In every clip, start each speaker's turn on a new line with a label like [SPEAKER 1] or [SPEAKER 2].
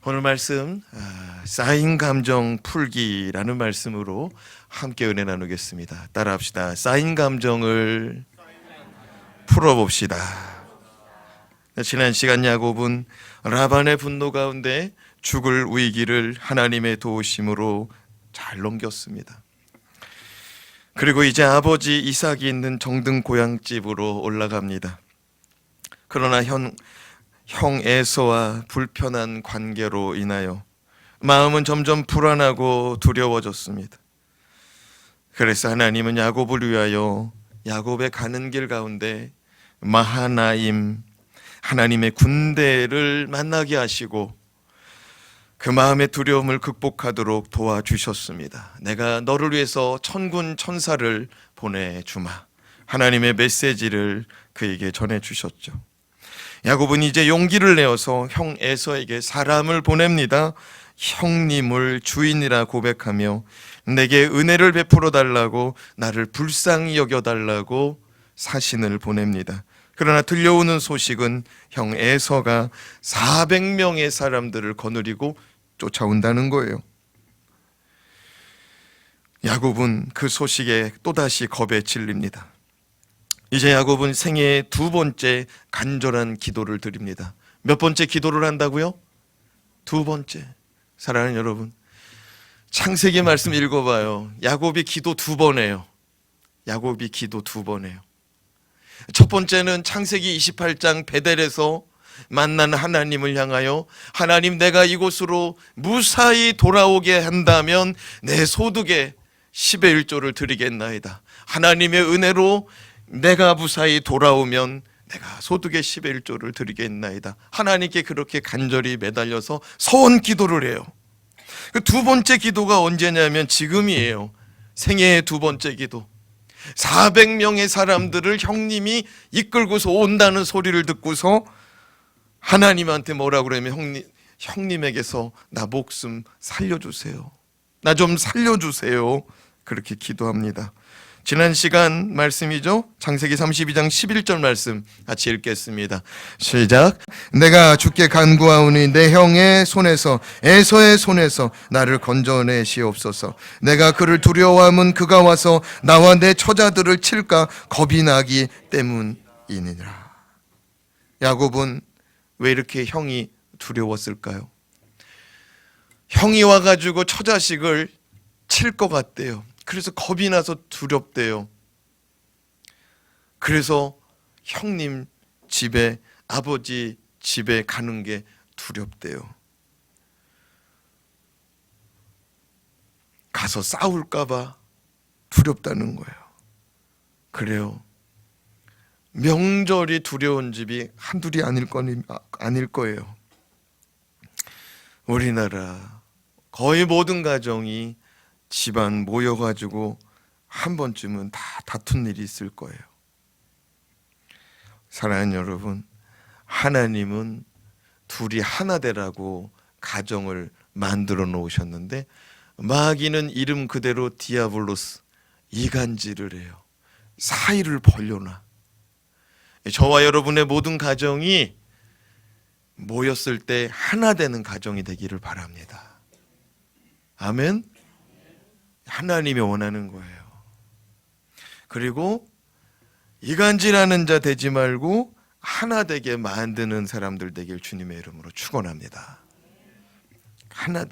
[SPEAKER 1] 오늘 말씀 쌓인 감정 풀기라는 말씀으로 함께 은혜 나누겠습니다. 따라합시다. 쌓인 감정을 풀어봅시다. 지난 시간 야곱은 라반의 분노 가운데 죽을 위기를 하나님의 도우심으로 잘 넘겼습니다. 그리고 이제 아버지 이삭이 있는 정든 고향집으로 올라갑니다. 그러나 형 에서와 불편한 관계로 인하여 마음은 점점 불안하고 두려워졌습니다. 그래서 하나님은 야곱을 위하여 야곱의 가는 길 가운데 마하나임, 하나님의 군대를 만나게 하시고 그 마음의 두려움을 극복하도록 도와주셨습니다. 내가 너를 위해서 천군 천사를 보내주마. 하나님의 메시지를 그에게 전해주셨죠. 야곱은 이제 용기를 내어서 형 에서에게 사람을 보냅니다. 형님을 주인이라 고백하며 내게 은혜를 베풀어 달라고, 나를 불쌍히 여겨 달라고 사신을 보냅니다. 그러나 들려오는 소식은 형 에서가 400명의 사람들을 거느리고 쫓아온다는 거예요. 야곱은 그 소식에 또다시 겁에 질립니다. 이제 야곱은 생애의 두 번째 간절한 기도를 드립니다. 몇 번째 기도를 한다고요? 두 번째. 사랑하는 여러분, 창세기 말씀 읽어봐요. 야곱이 기도 두 번 해요. 야곱이 기도 두 번 해요. 첫 번째는 창세기 28장 베델에서 만난 하나님을 향하여, 하나님, 내가 이곳으로 무사히 돌아오게 한다면 내 소득의 10의 1조를 드리겠나이다. 하나님의 은혜로 내가 무사히 돌아오면 내가 소득의 10의 1조를 드리겠나이다. 하나님께 그렇게 간절히 매달려서 서원 기도를 해요. 그 두 번째 기도가 언제냐면 지금이에요. 생애의 두 번째 기도. 400명의 사람들을 형님이 이끌고서 온다는 소리를 듣고서 하나님한테 뭐라고 그러면, 형님에게서 나 목숨 살려주세요. 나 좀 살려주세요. 그렇게 기도합니다. 지난 시간 말씀이죠. 창세기 32장 11절 말씀 같이 읽겠습니다. 시작. 내가 주께 간구하오니 내 형의 손에서, 에서의 손에서 나를 건져내시옵소서. 내가 그를 두려워함은 그가 와서 나와 내 처자들을 칠까 겁이 나기 때문이니라. 야곱은 왜 이렇게 형이 두려웠을까요? 형이 와가지고 처자식을 칠 것 같대요. 그래서 겁이 나서 두렵대요. 그래서 형님 집에, 아버지 집에 가는 게 두렵대요. 가서 싸울까 봐 두렵다는 거예요. 그래요. 명절이 두려운 집이 한둘이 아닐 거예요. 우리나라 거의 모든 가정이 집안 모여가지고 한 번쯤은 다 다툰 일이 있을 거예요. 사랑하는 여러분, 하나님은 둘이 하나 되라고 가정을 만들어 놓으셨는데 마귀는 이름 그대로 디아블로스, 이간질을 해요. 사이를 벌려놔. 저와 여러분의 모든 가정이 모였을 때 하나 되는 가정이 되기를 바랍니다. 아멘. 하나님이 원하는 거예요. 그리고 이간질하는 자 되지 말고 하나 되게 만드는 사람들 되길 주님의 이름으로 축원합니다. 하나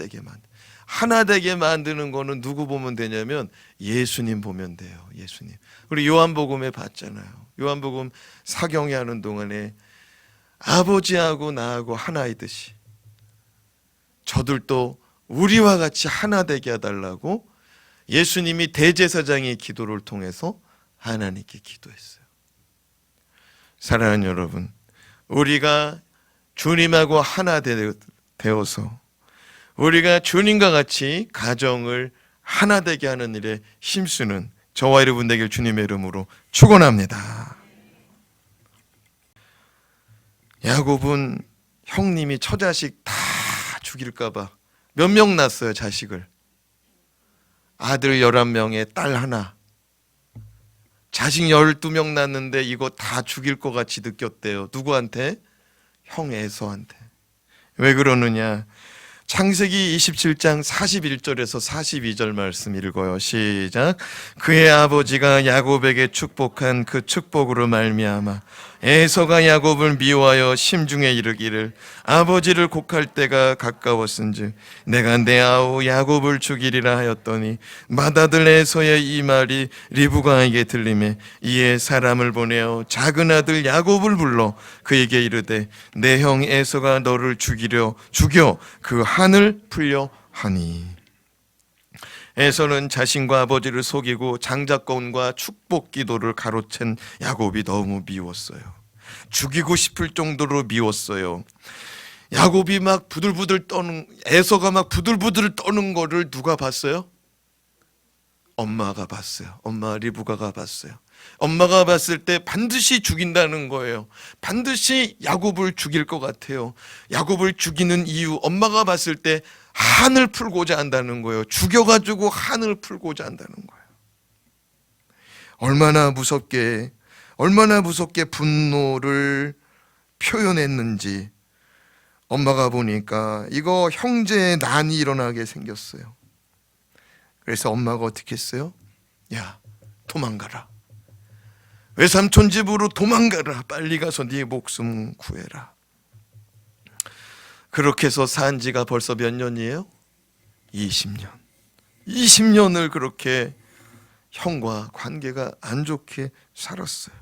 [SPEAKER 1] 되게 만드는 거는 누구 보면 되냐면 예수님 보면 돼요. 예수님. 우리 요한복음에 봤잖아요. 요한복음 사경에 하는 동안에 아버지하고 나하고 하나이듯이 저들도 우리와 같이 하나 되게 해달라고 예수님이 대제사장의 기도를 통해서 하나님께 기도했어요. 사랑하는 여러분, 우리가 주님하고 하나 되어서 우리가 주님과 같이 가정을 하나 되게 하는 일에 힘쓰는 저와 여러분 되길 주님의 이름으로 축원합니다. 야곱은 형님이 처자식 다 죽일까 봐 몇 명 낳았어요, 자식을. 아들 11명에 딸 하나. 자식 12명 낳았는데 이거 다 죽일 것 같이 느꼈대요. 누구한테? 형 에서한테. 왜 그러느냐? 창세기 27장 41절에서 42절 말씀 읽어요. 시작. 그의 아버지가 야곱에게 축복한 그 축복으로 말미암아 에서가 야곱을 미워하여 심중에 이르기를 아버지를 곡할 때가 가까웠은즉 내가 내 아우 야곱을 죽이리라 하였더니 맏아들 에서의 이 말이 리브가에게 들리매 이에 사람을 보내어 작은 아들 야곱을 불러 그에게 이르되 내 형 에서가 너를 죽여 그 한을 풀려 하니. 에서는 자신과 아버지를 속이고 장자권과 축복 기도를 가로챈 야곱이 너무 미웠어요. 죽이고 싶을 정도로 미웠어요. 야곱이 막 부들부들 떠는, 에서가 막 부들부들 떠는 거를 누가 봤어요? 엄마가 봤어요. 엄마 리브가가 봤어요. 엄마가 봤을 때 반드시 죽인다는 거예요. 반드시 야곱을 죽일 것 같아요. 야곱을 죽이는 이유, 엄마가 봤을 때 한을 풀고자 한다는 거예요. 죽여가지고 한을 풀고자 한다는 거예요. 얼마나 무섭게 분노를 표현했는지 엄마가 보니까 이거 형제의 난이 일어나게 생겼어요. 그래서 엄마가 어떻게 했어요? 야, 도망가라. 외삼촌 집으로 도망가라. 빨리 가서 네 목숨 구해라. 그렇게 해서 산 지가 벌써 몇 년이에요? 20년. 20년을 그렇게 형과 관계가 안 좋게 살았어요.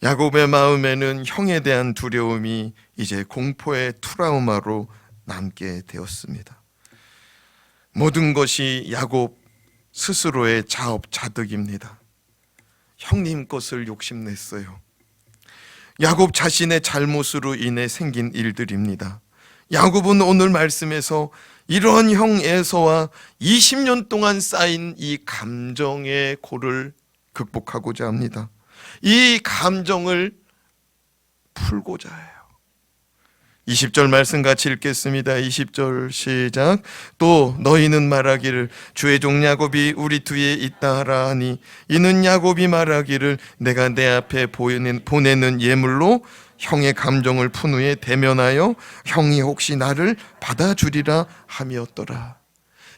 [SPEAKER 1] 야곱의 마음에는 형에 대한 두려움이 이제 공포의 트라우마로 남게 되었습니다. 모든 것이 야곱 스스로의 자업자득입니다. 형님 것을 욕심냈어요. 야곱 자신의 잘못으로 인해 생긴 일들입니다. 야곱은 오늘 말씀에서 이러한 형 에서와 20년 동안 쌓인 이 감정의 골을 극복하고자 합니다. 이 감정을 풀고자 해요. 20절 말씀 같이 읽겠습니다. 20절 시작. 또 너희는 말하기를 주의 종 야곱이 우리 뒤에 있다 하라 하니 이는 야곱이 말하기를 내가 내 앞에 보내는 예물로 형의 감정을 푼 후에 대면하여 형이 혹시 나를 받아주리라 함이었더라.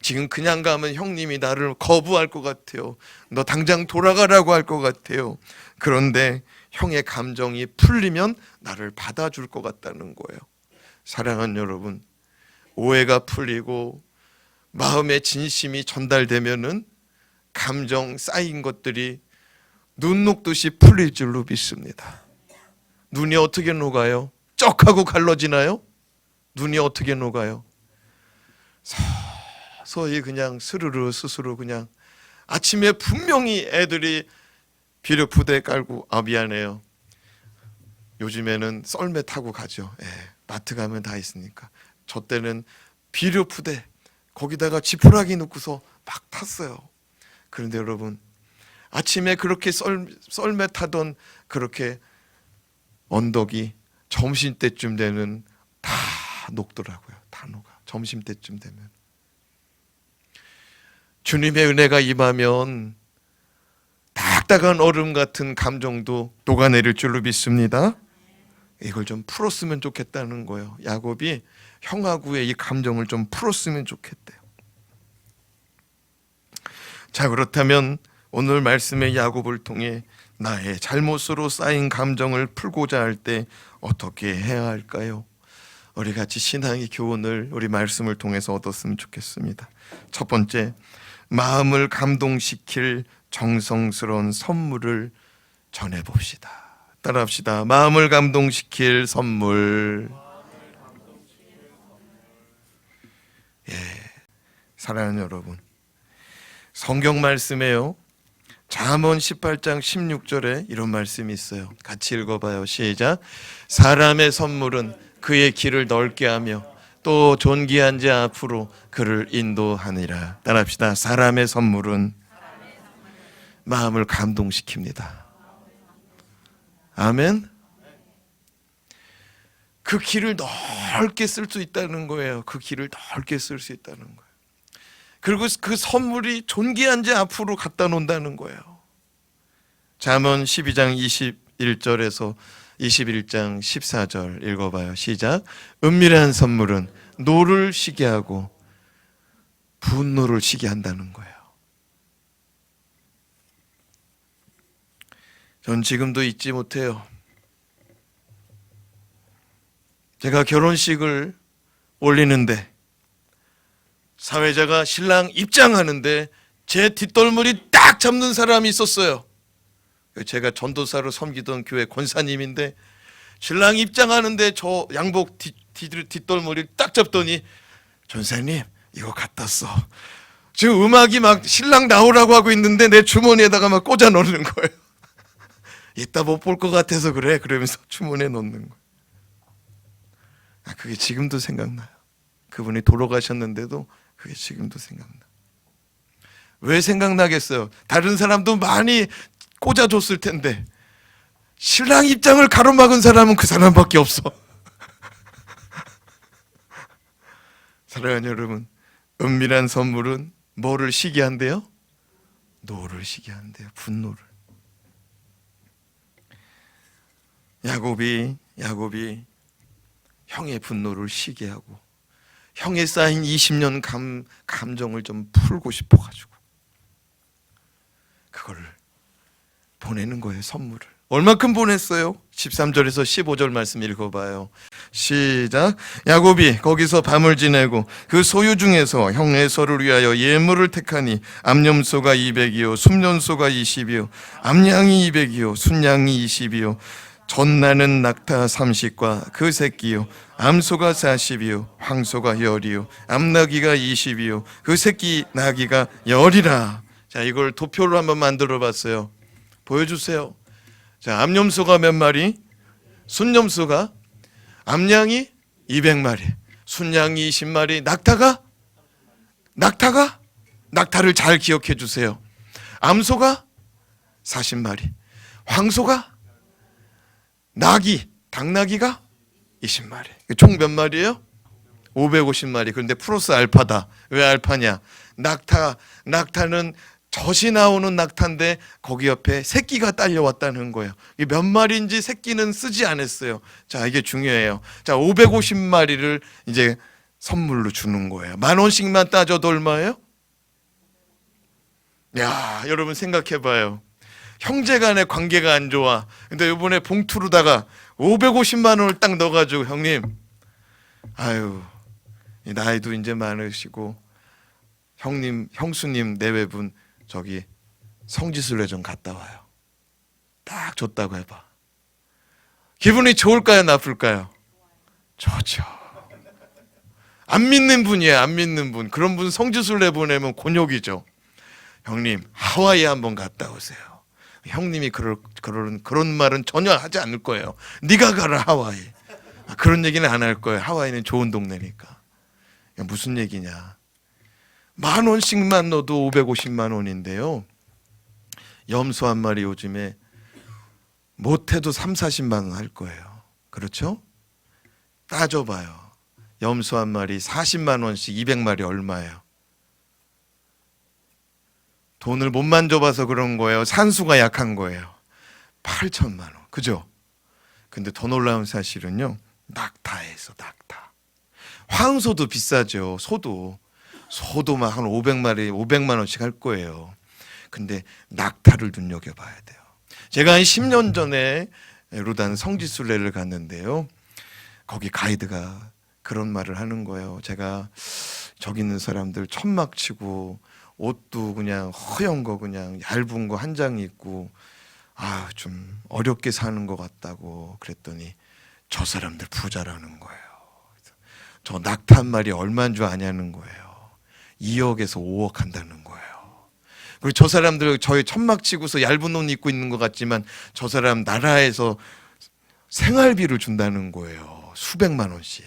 [SPEAKER 1] 지금 그냥 가면 형님이 나를 거부할 것 같아요. 너 당장 돌아가라고 할 것 같아요. 그런데 형의 감정이 풀리면 나를 받아줄 것 같다는 거예요. 사랑하는 여러분, 오해가 풀리고 마음의 진심이 전달되면은 감정 쌓인 것들이 눈 녹듯이 풀릴 줄로 믿습니다. 눈이 어떻게 녹아요? 쩍하고 갈라지나요? 눈이 어떻게 녹아요? 서서히 그냥 스르르 스스로 그냥 아침에 분명히 애들이 비료푸대 깔고 미안해요. 요즘에는 썰매 타고 가죠. 마트 가면 다 있으니까. 저 때는 비료푸대 거기다가 지푸라기 넣고서 막 탔어요. 그런데 여러분 아침에 그렇게 썰매 타던 그렇게 언덕이 점심때쯤 되면 다 녹더라고요. 다 녹아. 점심때쯤 되면. 주님의 은혜가 임하면 딱딱한 얼음 같은 감정도 녹아내릴 줄로 믿습니다. 이걸 좀 풀었으면 좋겠다는 거예요. 야곱이 형하고의 이 감정을 좀 풀었으면 좋겠대요. 자, 그렇다면 오늘 말씀의 야곱을 통해 나의 잘못으로 쌓인 감정을 풀고자 할 때 어떻게 해야 할까요? 우리 같이 신앙의 교훈을 우리 말씀을 통해서 얻었으면 좋겠습니다. 첫 번째, 마음을 감동시킬 정성스러운 선물을 전해봅시다. 따라합시다. 마음을 감동시킬 선물. 사랑하는 여러분, 성경 말씀에요, 잠언 18장 16절에 이런 말씀이 있어요. 같이 읽어봐요. 시작. 사람의 선물은 그의 길을 넓게 하며 또 존귀한 자 앞으로 그를 인도하니라. 따라합시다. 사람의 선물은 마음을 감동시킵니다. 아멘. 그 길을 넓게 쓸 수 있다는 거예요. 그 길을 넓게 쓸 수 있다는 거예요. 그리고 그 선물이 존귀한 자 앞으로 갖다 놓는다는 거예요. 잠언 12장 21절에서 21장 14절 읽어봐요. 시작. 은밀한 선물은 노를 시게 하고 분노를 시게 한다는 거예요. 전 지금도 잊지 못해요. 제가 결혼식을 올리는데 사회자가 신랑 입장하는데 제 뒷덜머리 딱 잡는 사람이 있었어요. 제가 전도사로 섬기던 교회 권사님인데 신랑 입장하는데 저 양복 뒷덜머리를 딱 잡더니 전사님 이거 갖다 써. 지금 음악이 막 신랑 나오라고 하고 있는데 내 주머니에다가 막 꽂아 넣는 거예요. 이따 못 볼 것 같아서 그래. 그러면서 주머니에 넣는 거예요. 그게 지금도 생각나요. 그분이 돌아가셨는데도 그게 지금도 생각나요. 왜 생각나겠어요? 다른 사람도 많이 꽂아줬을 텐데 신랑 입장을 가로막은 사람은 그 사람밖에 없어. 사랑하는 여러분, 은밀한 선물은 뭐를 시게 한대요? 노를 시게 한대요. 분노를. 야곱이 형의 분노를 시게 하고 형에 쌓인 20년 감정을 좀 풀고 싶어가지고 그거를 보내는 거예요. 선물을. 얼마큼 보냈어요? 13절에서 15절 말씀 읽어봐요. 시작. 야곱이 거기서 밤을 지내고 그 소유 중에서 형 에서를 위하여 예물을 택하니 암염소가 200이요 순염소가 20이요 암양이 200이요 순양이 20이요 전나는 낙타 30과 그 새끼요 암소가 40이요 황소가 10이요 암나귀가 20이요 그 새끼 나귀가 10이라. 자, 이걸 도표로 한번 만들어 봤어요. 보여주세요. 자, 암염소가 몇 마리? 순염소가, 암양이 200마리, 순양이 20마리, 낙타를 잘 기억해 주세요. 암소가 40마리, 황소가, 당나귀가 20마리. 총 몇 마리예요? 550마리. 그런데 플러스 알파다. 왜 알파냐? 낙타는 젖이 나오는 낙타인데 거기 옆에 새끼가 딸려왔다는 거예요. 이게 몇 마리인지 새끼는 쓰지 않았어요. 자, 이게 중요해요. 자, 550마리를 이제 선물로 주는 거예요. 10,000원씩만 따져도 얼마예요? 야, 여러분 생각해봐요. 형제 간의 관계가 안 좋아. 근데 이번에 봉투로다가 550만 원을 딱 넣어가지고 형님, 아유, 나이도 이제 많으시고 형수님 내외분 저기 성지순례 좀 갔다 와요. 딱 줬다고 해봐. 기분이 좋을까요? 나쁠까요? 좋죠. 안 믿는 분이에요. 안 믿는 분. 그런 분 성지순례 보내면 곤욕이죠. 형님 하와이 한번 갔다 오세요. 형님이 그런 말은 전혀 하지 않을 거예요. 네가 가라 하와이. 그런 얘기는 안 할 거예요. 하와이는 좋은 동네니까. 무슨 얘기냐. 10,000원씩만 넣어도 550만 원인데요. 염소 한 마리 요즘에 못해도 30-40만 원 할 거예요. 그렇죠? 따져봐요. 염소 한 마리 40만 원씩 200마리 얼마예요? 돈을 못 만져봐서 그런 거예요. 산수가 약한 거예요. 8천만 원. 그죠? 근데 더 놀라운 사실은요. 낙타에서 낙타. 황소도 비싸죠. 소도 막 한 500마리 500만 원씩 할 거예요. 근데 낙타를 눈여겨봐야 돼요. 제가 한 10년 전에 루단 성지순례를 갔는데요. 거기 가이드가 그런 말을 하는 거예요. 제가 저기 있는 사람들 천막 치고 옷도 그냥 허연 거 그냥 얇은 거 한 장 입고 좀 어렵게 사는 것 같다고 그랬더니 저 사람들 부자라는 거예요. 저 낙타 한 마리 얼마인 줄 아냐는 거예요. 2억에서 5억 한다는 거예요. 그리고 저 사람들 저희 천막 치고서 얇은 옷 입고 있는 것 같지만 저 사람 나라에서 생활비를 준다는 거예요. 수백만 원씩.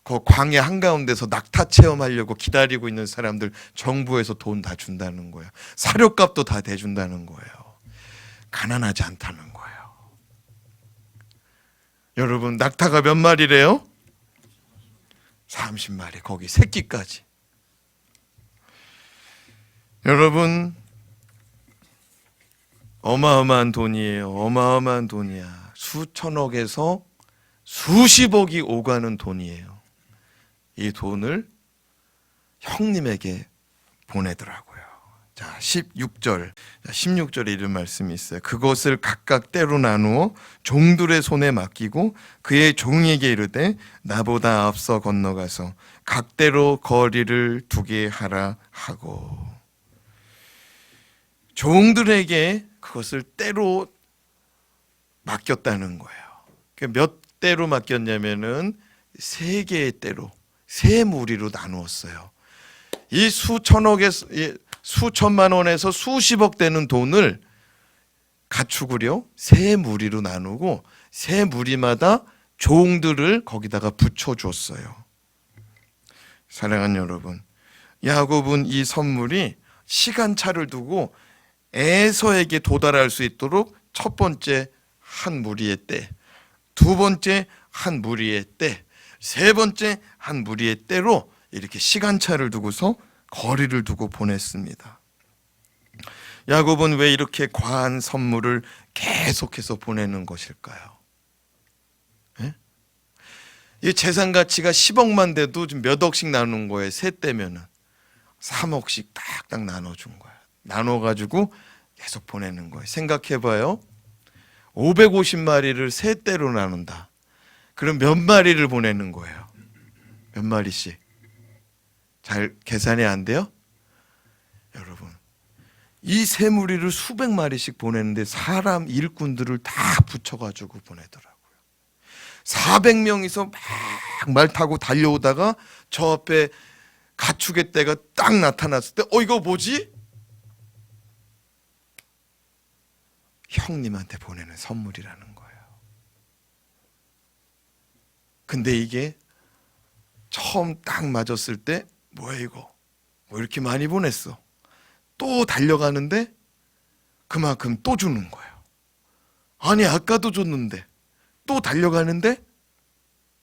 [SPEAKER 1] 그 광야 한가운데서 낙타 체험하려고 기다리고 있는 사람들 정부에서 돈 다 준다는 거예요. 사료값도 다 대준다는 거예요. 가난하지 않다는 거예요. 여러분 낙타가 몇 마리래요? 30마리. 거기 새끼까지. 여러분 어마어마한 돈이에요. 어마어마한 돈이야. 수천억에서 수십억이 오가는 돈이에요. 이 돈을 형님에게 보내더라고요. 자, 16절에 이런 말씀이 있어요. 그것을 각각 때로 나누어 종들의 손에 맡기고 그의 종에게 이르되 나보다 앞서 건너가서 각대로 거리를 두게 하라 하고, 종들에게 그것을 때로 맡겼다는 거예요. 몇 대로 맡겼냐면은 3개의 대로, 3무리로 나누었어요. 이 수천억에서 수천만 원에서 수십억 되는 돈을 가축을요 3무리로 나누고 3무리마다 종들을 거기다가 붙여줬어요. 사랑하는 여러분, 야곱은 이 선물이 시간차를 두고 에서에게 도달할 수 있도록 첫 번째 한 무리의 때, 두 번째 한 무리의 때, 세 번째 한 무리의 때로 이렇게 시간차를 두고서 거리를 두고 보냈습니다. 야곱은 왜 이렇게 과한 선물을 계속해서 보내는 것일까요? 예? 이 재산 가치가 10억만 돼도 지금 몇 억씩 나눈 거예요. 셋 떼면은 3억씩 딱딱 나눠준 거예요. 나눠가지고 계속 보내는 거예요. 생각해봐요. 550마리를 세 떼로 나눈다. 그럼 몇 마리를 보내는 거예요? 몇 마리씩? 잘 계산이 안 돼요? 여러분, 이 세 무리를 수백 마리씩 보내는데 사람 일꾼들을 다 붙여가지고 보내더라고요. 400명이서 막 말 타고 달려오다가 저 앞에 가축의 떼가 딱 나타났을 때 이거 뭐지? 형님한테 보내는 선물이라는 거예요. 근데 이게 처음 딱 맞았을 때 뭐야 이거? 뭐 이렇게 많이 보냈어. 또 달려가는데 그만큼 또 주는 거예요. 아니 아까도 줬는데 또 달려가는데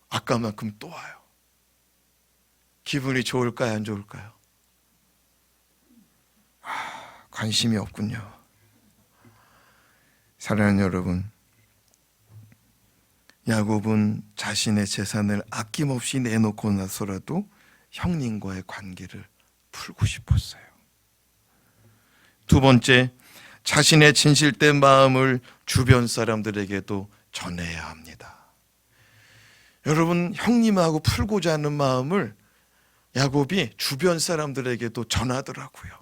[SPEAKER 1] 아까만큼 또 와요. 기분이 좋을까요? 안 좋을까요? 관심이 없군요. 사랑하는 여러분, 야곱은 자신의 재산을 아낌없이 내놓고 나서라도 형님과의 관계를 풀고 싶었어요. 두 번째, 자신의 진실된 마음을 주변 사람들에게도 전해야 합니다. 여러분, 형님하고 풀고자 하는 마음을 야곱이 주변 사람들에게도 전하더라고요.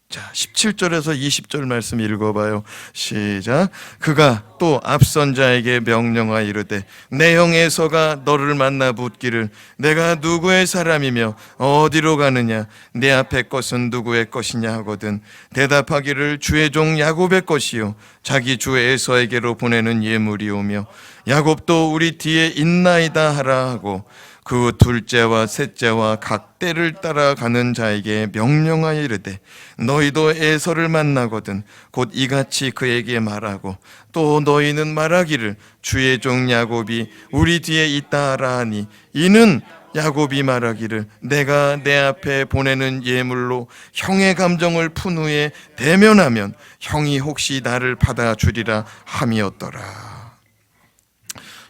[SPEAKER 1] 자, 17절에서 20절 말씀 읽어봐요. 시작. 그가 또 앞선 자에게 명령하여 이르되 내 형 에서가 너를 만나 묻기를 내가 누구의 사람이며 어디로 가느냐 내 앞에 것은 누구의 것이냐 하거든 대답하기를 주의 종 야곱의 것이요 자기 주 에서에게로 보내는 예물이오며 야곱도 우리 뒤에 있나이다 하라 하고 그 둘째와 셋째와 각 때를 따라가는 자에게 명령하여 이르되 너희도 에서를 만나거든 곧 이같이 그에게 말하고 또 너희는 말하기를 주의 종 야곱이 우리 뒤에 있다 하라 하니 이는 야곱이 말하기를 내가 내 앞에 보내는 예물로 형의 감정을 푼 후에 대면하면 형이 혹시 나를 받아주리라 함이었더라.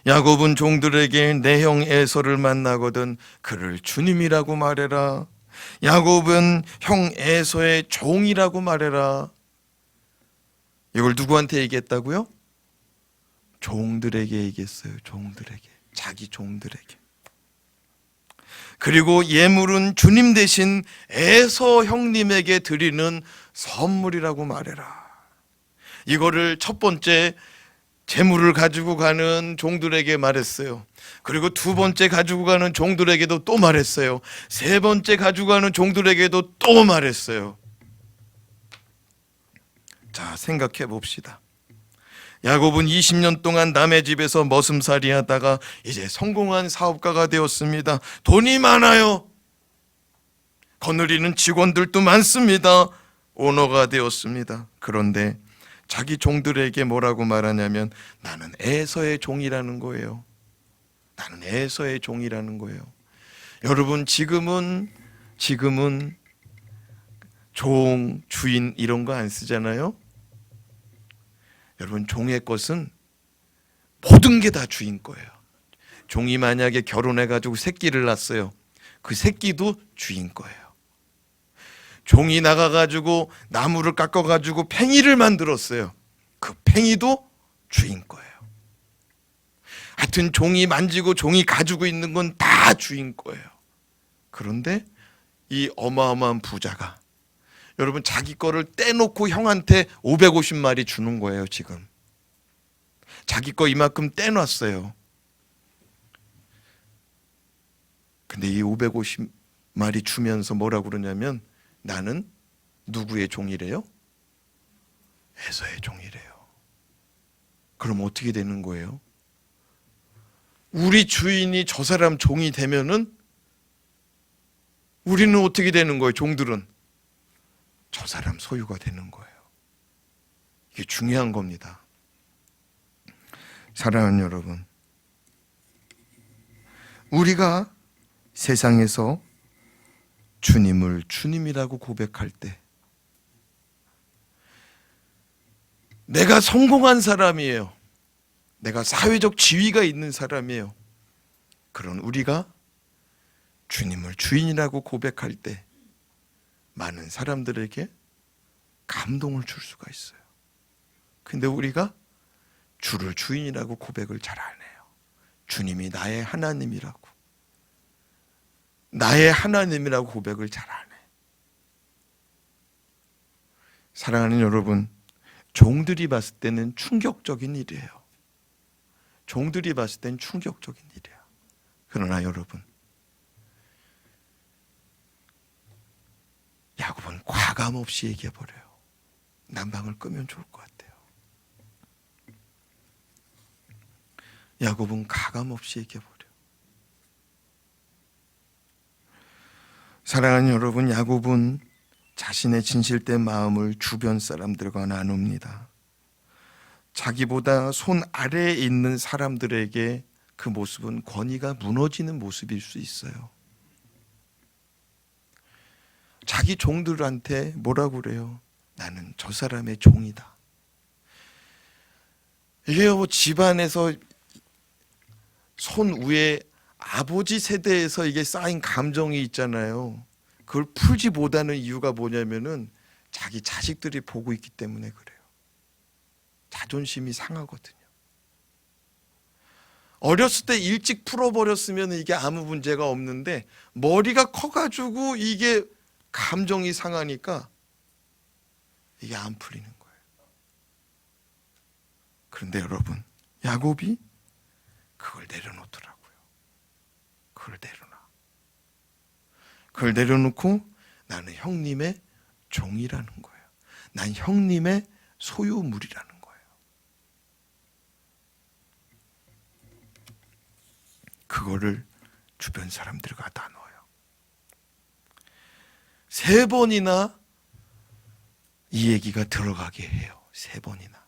[SPEAKER 1] 야곱은 종들에게 내 형 에서를 만나거든 그를 주님이라고 말해라. 야곱은 형 에서의 종이라고 말해라. 이걸 누구한테 얘기했다고요? 종들에게 얘기했어요. 종들에게, 자기 종들에게. 그리고 예물은 주님 대신 에서 형님에게 드리는 선물이라고 말해라. 이거를 첫 번째 재물을 가지고 가는 종들에게 말했어요. 그리고 두 번째 가지고 가는 종들에게도 또 말했어요. 세 번째 가지고 가는 종들에게도 또 말했어요. 자, 생각해 봅시다. 야곱은 20년 동안 남의 집에서 머슴살이 하다가 이제 성공한 사업가가 되었습니다. 돈이 많아요. 거느리는 직원들도 많습니다. 오너가 되었습니다. 그런데 자기 종들에게 뭐라고 말하냐면 나는 에서의 종이라는 거예요. 나는 에서의 종이라는 거예요. 여러분, 지금은 종, 주인 이런 거 안 쓰잖아요. 여러분, 종의 것은 모든 게 다 주인 거예요. 종이 만약에 결혼해가지고 새끼를 낳았어요. 그 새끼도 주인 거예요. 종이 나가가지고 나무를 깎아가지고 팽이를 만들었어요. 그 팽이도 주인 거예요. 하여튼 종이 만지고 종이 가지고 있는 건 다 주인 거예요. 그런데 이 어마어마한 부자가 여러분 자기 거를 떼놓고 형한테 550마리 주는 거예요. 지금 자기 거 이만큼 떼놨어요. 근데 이 550마리 주면서 뭐라고 그러냐면 나는 누구의 종이래요? 에서의 종이래요. 그럼 어떻게 되는 거예요? 우리 주인이 저 사람 종이 되면은 우리는 어떻게 되는 거예요? 종들은 저 사람 소유가 되는 거예요. 이게 중요한 겁니다. 사랑하는 여러분, 우리가 세상에서 주님을 주님이라고 고백할 때 내가 성공한 사람이에요. 내가 사회적 지위가 있는 사람이에요. 그런 우리가 주님을 주인이라고 고백할 때 많은 사람들에게 감동을 줄 수가 있어요. 근데 우리가 주를 주인이라고 고백을 잘 안 해요. 주님이 나의 하나님이라고. 나의 하나님이라고 고백을 잘 안 해. 사랑하는 여러분, 종들이 봤을 때는 충격적인 일이에요. 종들이 봤을 땐 충격적인 일이야. 그러나 여러분, 야곱은 과감 없이 얘기해버려요. 난방을 끄면 좋을 것 같아요. 야곱은 가감 없이 얘기해버려요. 사랑하는 여러분, 야곱은 자신의 진실된 마음을 주변 사람들과 나눕니다. 자기보다 손 아래에 있는 사람들에게 그 모습은 권위가 무너지는 모습일 수 있어요. 자기 종들한테 뭐라고 그래요? 나는 저 사람의 종이다. 이게 뭐 집안에서 손 위에 아버지 세대에서 이게 쌓인 감정이 있잖아요. 그걸 풀지 못하는 이유가 뭐냐면은 자기 자식들이 보고 있기 때문에 그래요. 자존심이 상하거든요. 어렸을 때 일찍 풀어버렸으면 이게 아무 문제가 없는데 머리가 커가지고 이게 감정이 상하니까 이게 안 풀리는 거예요. 그런데 여러분, 야곱이 그걸 내려놓더라고요. 그걸 내려놓고 나는 형님의 종이라는 거예요. 난 형님의 소유물이라는 거예요. 그거를 주변 사람들과 다 넣어요. 3번이나 이 얘기가 들어가게 해요. 3번이나.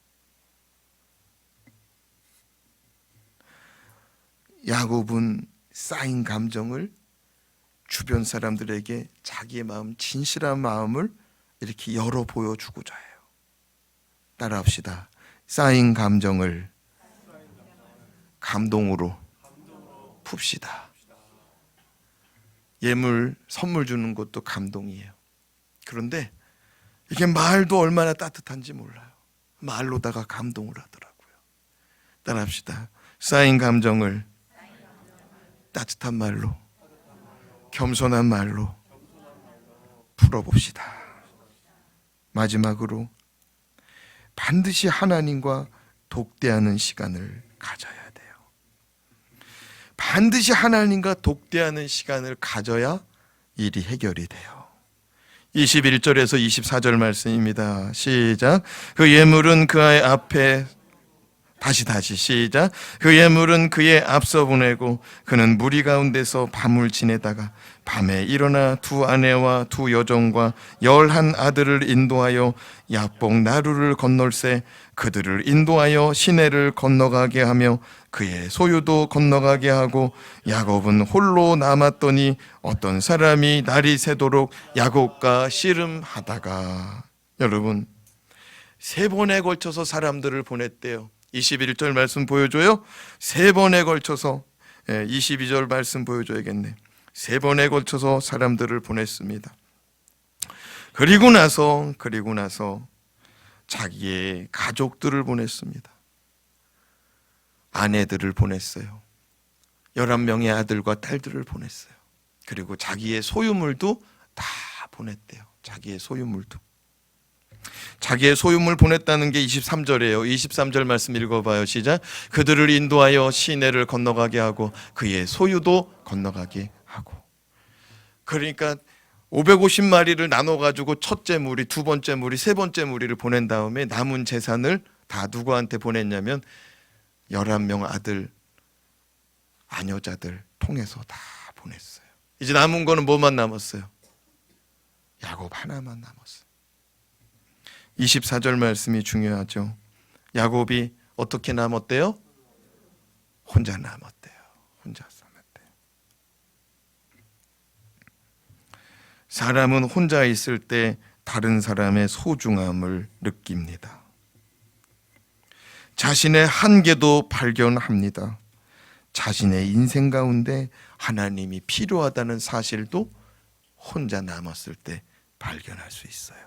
[SPEAKER 1] 야곱은 쌓인 감정을 주변 사람들에게 자기의 마음, 진실한 마음을 이렇게 열어 보여주고자 해요. 따라합시다. 쌓인 감정을 감동으로 풉시다. 예물, 선물 주는 것도 감동이에요. 그런데 이게 말도 얼마나 따뜻한지 몰라요. 말로다가 감동을 하더라고요. 따라합시다. 쌓인 감정을 따뜻한 말로, 겸손한 말로 풀어봅시다. 마지막으로 반드시 하나님과 독대하는 시간을 가져야 돼요. 반드시 하나님과 독대하는 시간을 가져야 일이 해결이 돼요. 21절에서 24절 말씀입니다. 시작. 그 예물은 그 아이 앞에 다시 시작. 그 예물은 그의 앞서 보내고 그는 무리 가운데서 밤을 지내다가 밤에 일어나 2 아내와 2 여종과 11 아들을 인도하여 야복 나루를 건널새 그들을 인도하여 시내를 건너가게 하며 그의 소유도 건너가게 하고 야곱은 홀로 남았더니 어떤 사람이 날이 새도록 야곱과 씨름하다가 여러분 3번에 걸쳐서 사람들을 보냈대요. 21절 말씀 보여줘요. 세 번에 걸쳐서 22절 말씀 보여줘야겠네. 세 번에 걸쳐서 사람들을 보냈습니다. 그리고 나서 자기의 가족들을 보냈습니다. 아내들을 보냈어요. 11명의 아들과 딸들을 보냈어요. 그리고 자기의 소유물도 다 보냈대요. 자기의 소유물도. 자기의 소유물 보냈다는 게 23절이에요. 23절 말씀 읽어봐요. 시작. 그들을 인도하여 시내를 건너가게 하고 그의 소유도 건너가게 하고. 그러니까 550마리를 나눠가지고 첫째 무리, 두 번째 무리, 세 번째 무리를 보낸 다음에 남은 재산을 다 누구한테 보냈냐면 11명 아들, 아녀자들 통해서 다 보냈어요. 이제 남은 거는 뭐만 남았어요? 야곱 하나만 남았어요. 24절 말씀이 중요하죠. 야곱이 어떻게 남았대요? 혼자 남았대요. 혼자 남았대요. 사람은 혼자 있을 때 다른 사람의 소중함을 느낍니다. 자신의 한계도 발견합니다. 자신의 인생 가운데 하나님이 필요하다는 사실도 혼자 남았을 때 발견할 수 있어요.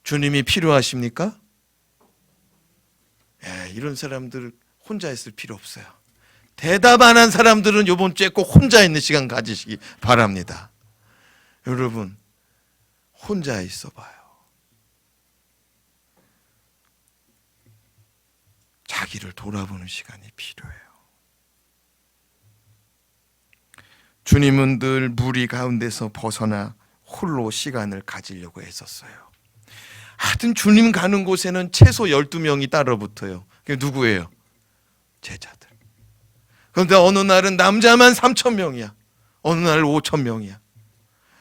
[SPEAKER 1] 주님이 필요하십니까? 이런 사람들 혼자 있을 필요 없어요. 대답 안 한 사람들은 이번 주에 꼭 혼자 있는 시간 가지시기 바랍니다. 여러분, 혼자 있어 봐요. 자기를 돌아보는 시간이 필요해요. 주님은 늘 무리 가운데서 벗어나 홀로 시간을 가지려고 했었어요. 하여튼 주님 가는 곳에는 최소 12명이 따라붙어요. 그게 누구예요? 제자들. 그런데 어느 날은 남자만 3,000명이야. 어느 날 5,000명이야.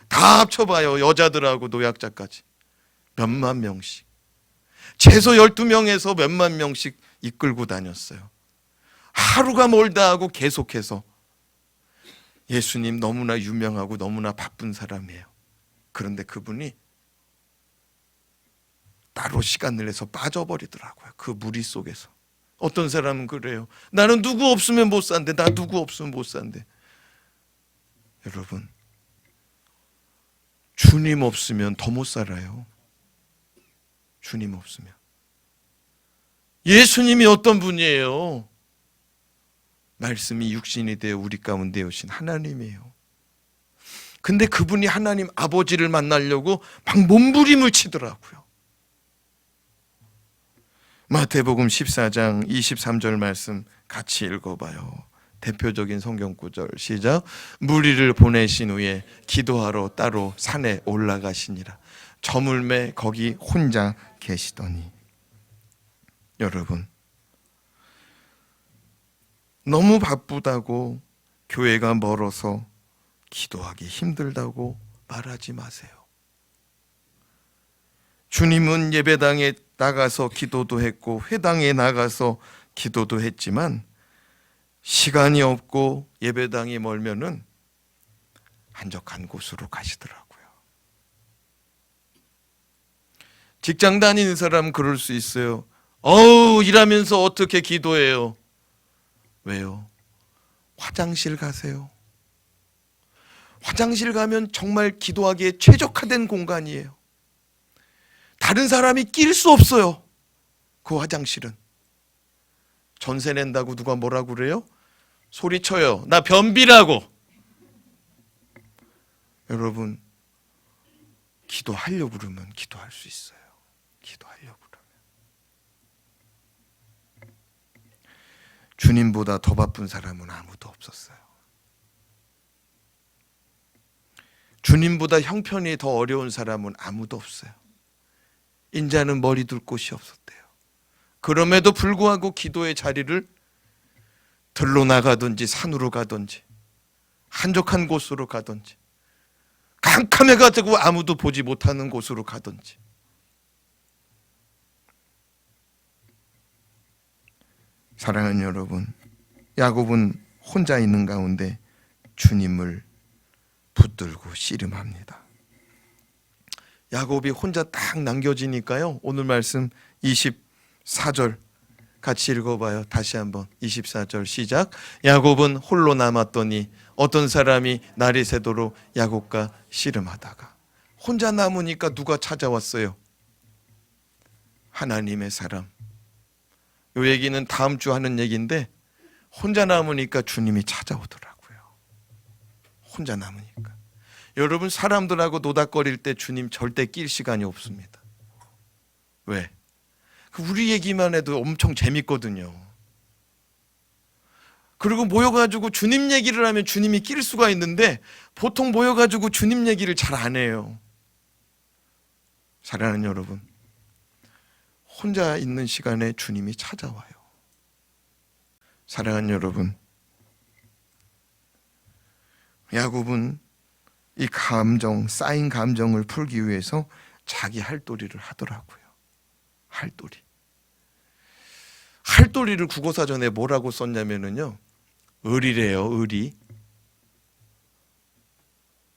[SPEAKER 1] 다 합쳐봐요. 여자들하고 노약자까지. 몇만 명씩. 최소 12명에서 몇만 명씩 이끌고 다녔어요. 하루가 멀다 하고 계속해서. 예수님 너무나 유명하고 너무나 바쁜 사람이에요. 그런데 그분이 따로 시간을 내서 빠져버리더라고요. 그 무리 속에서. 어떤 사람은 그래요. 나는 누구 없으면 못 산대. 나 누구 없으면 못 산대. 여러분, 주님 없으면 더 못 살아요. 주님 없으면. 예수님이 어떤 분이에요? 말씀이 육신이 되어 우리 가운데 오신 하나님이에요. 근데 그분이 하나님 아버지를 만나려고 막 몸부림을 치더라고요. 마태복음 14장 23절 말씀 같이 읽어봐요. 대표적인 성경 구절 시작. 무리를 보내신 후에 기도하러 따로 산에 올라가시니라. 저물매 거기 혼자 계시더니. 여러분, 너무 바쁘다고 교회가 멀어서 기도하기 힘들다고 말하지 마세요. 주님은 예배당에 나가서 기도도 했고 회당에 나가서 기도도 했지만 시간이 없고 예배당이 멀면은 한적한 곳으로 가시더라고요. 직장 다니는 사람 그럴 수 있어요. 일하면서 어떻게 기도해요? 왜요? 화장실 가세요. 화장실 가면 정말 기도하기에 최적화된 공간이에요. 다른 사람이 낄 수 없어요. 그 화장실은. 전세 낸다고 누가 뭐라고 그래요? 소리쳐요. 나 변비라고. 여러분, 기도하려고 그러면 기도할 수 있어요. 기도하려고 그러면. 주님보다 더 바쁜 사람은 아무도 없었어요. 주님보다 형편이 더 어려운 사람은 아무도 없어요. 인자는 머리 둘 곳이 없었대요. 그럼에도 불구하고 기도의 자리를 들로 나가든지 산으로 가든지 한적한 곳으로 가든지 캄캄해가지고 아무도 보지 못하는 곳으로 가든지. 사랑하는 여러분, 야곱은 혼자 있는 가운데 주님을 붙들고 씨름합니다. 야곱이 혼자 딱 남겨지니까요, 오늘 말씀 24절 같이 읽어봐요. 다시 한번 24절 시작. 야곱은 홀로 남았더니 어떤 사람이 날이 새도록 야곱과 씨름하다가. 혼자 남으니까 누가 찾아왔어요? 하나님의 사람. 이 얘기는 다음 주 하는 얘기인데 혼자 남으니까 주님이 찾아오더라고요. 혼자 남으니까. 여러분, 사람들하고 노닥거릴 때 주님 절대 낄 시간이 없습니다. 왜? 우리 얘기만 해도 엄청 재밌거든요. 그리고 모여가지고 주님 얘기를 하면 주님이 낄 수가 있는데 보통 모여가지고 주님 얘기를 잘 안 해요. 사랑하는 여러분, 혼자 있는 시간에 주님이 찾아와요. 사랑하는 여러분, 야곱은 이 감정, 쌓인 감정을 풀기 위해서 자기 할도리를 하더라고요. 할도리를 국어사전에 뭐라고 썼냐면요, 의리래요. 의리.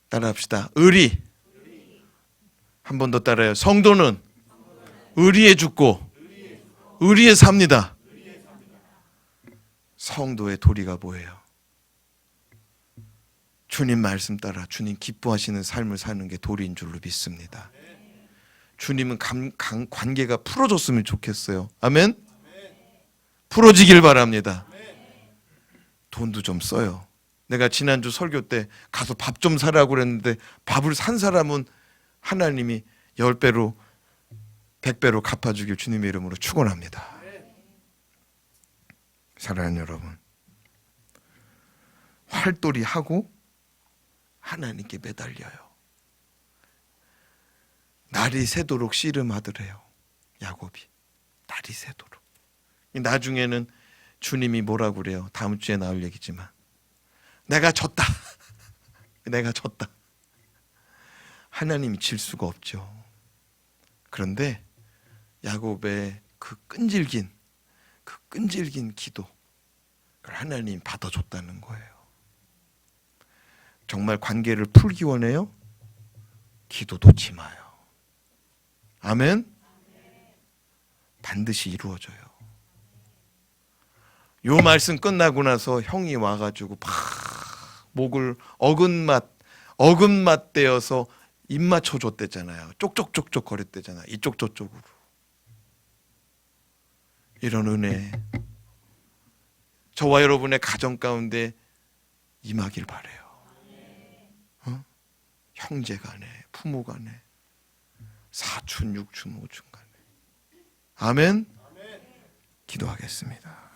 [SPEAKER 1] 따라합시다. 의리. 한 번 더 따라해요. 성도는 의리에 죽고 의리에 삽니다. 성도의 도리가 뭐예요? 주님 말씀 따라 주님 기뻐하시는 삶을 사는 게 도리인 줄로 믿습니다. 주님은 관계가 풀어졌으면 좋겠어요. 아멘? 풀어지길 바랍니다. 돈도 좀 써요. 내가 지난주 설교 때 가서 밥 좀 사라고 그랬는데 밥을 산 사람은 하나님이 10배로 100배로 갚아주길 주님의 이름으로 축원합니다. 사랑하는 여러분, 활돌이하고 하나님께 매달려요. 날이 새도록 씨름하더래요. 야곱이 날이 새도록. 나중에는 주님이 뭐라고 그래요? 다음 주에 나올 얘기지만 내가 졌다. 내가 졌다. 하나님이 질 수가 없죠. 그런데 야곱의 그 끈질긴 기도, 그걸 하나님 받아줬다는 거예요. 정말 관계를 풀기 원해요? 기도 놓지 마요. 아멘? 반드시 이루어져요. 요 말씀 끝나고 나서 형이 와가지고 막 목을 어근맛 떼어서 입 맞춰줬댔잖아요. 쪽쪽쪽쪽 거렸대잖아요. 이쪽 저쪽으로. 이런 은혜 저와 여러분의 가정 가운데 임하길 바라요. 형제 간에, 부모 간에, 사촌, 육촌, 오촌 간에. 아멘? 기도하겠습니다.